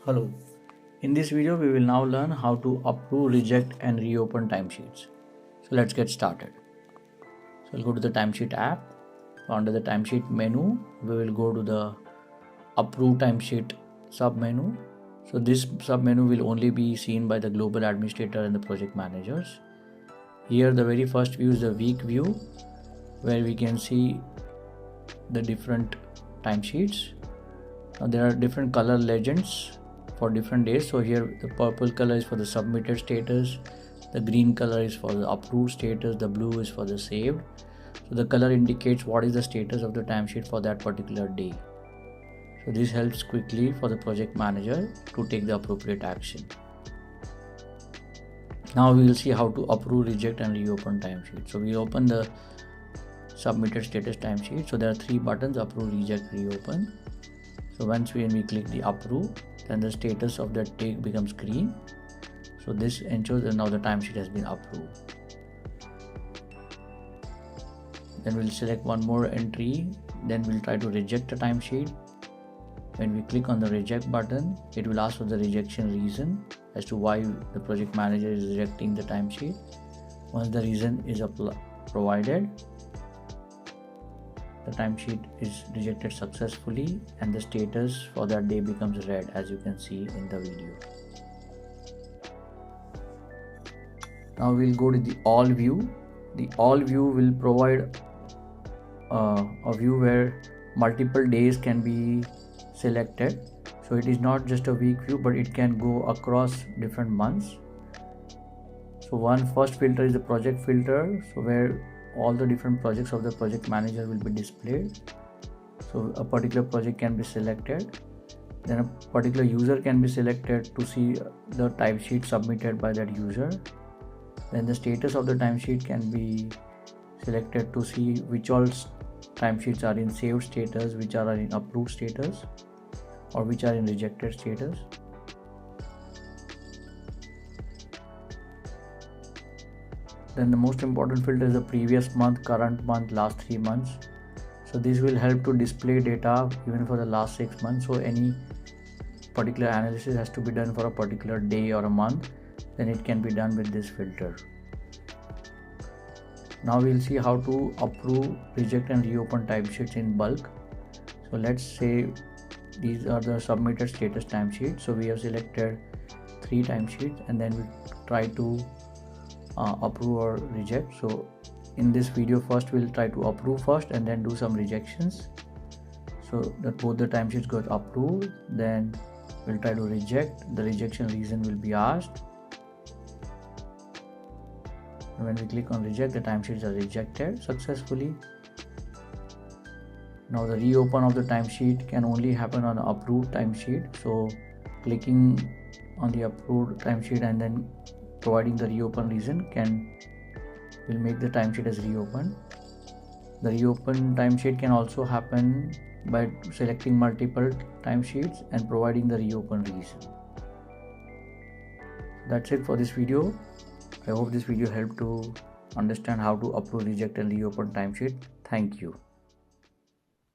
Hello. In this video, we will now learn how to approve, reject and reopen timesheets. So let's get started. So we'll go to the timesheet app. Under the timesheet menu, we will go to the approve timesheet sub menu. So this sub menu will only be seen by the global administrator and the project managers. Here the very first view is the week view, where we can see the different timesheets. Now there are different color legends for different days. So here the purple color is for the submitted status, the green color is for the approved status, the blue is for the saved. So the color indicates what is the status of the timesheet for that particular day. So this helps quickly for the project manager to take the appropriate action. Now we will see how to approve, reject and reopen timesheet. So we open the submitted status timesheet. So there are three buttons: approve, reject, reopen. So once when we click the approve, then the status of that day becomes green. So this ensures that now the timesheet has been approved. Then we'll select one more entry. Then we'll try to reject the timesheet. When we click on the reject button, it will ask for the rejection reason as to why the project manager is rejecting the timesheet. Once the reason is provided, the timesheet is rejected successfully and the status for that day becomes red, as you can see in the video. Now we'll go to the all view. The all view will provide a view where multiple days can be selected. So it is not just a week view, but it can go across different months. So one first filter is the project filter, so where all the different projects of the project manager will be displayed. So a particular project can be selected, then a particular user can be selected to see the timesheet submitted by that user. Then the status of the timesheet can be selected to see which all timesheets are in saved status, which are in approved status, or which are in rejected status. Then the most important filter is the previous month, current month, last 3 months. So this will help to display data even for the last 6 months. So any particular analysis has to be done for a particular day or a month, then it can be done with this filter. Now we'll see how to approve, reject and reopen timesheets in bulk. So let's say these are the submitted status timesheets. So we have selected 3 timesheets and then we try to approve or reject. So in this video, first we'll try to approve first and then do some rejections, so that both the timesheets got approved. Then we'll try to reject. The rejection reason will be asked, and when we click on reject, the timesheets are rejected successfully. Now the reopen of the timesheet can only happen on an approved timesheet. So clicking on the approved timesheet and then providing the reopen reason will make the timesheet as reopened. The reopen timesheet can also happen by selecting multiple timesheets and providing the reopen reason. That's it for this video. I hope this video helped to understand how to approve, reject and reopen timesheet. Thank you.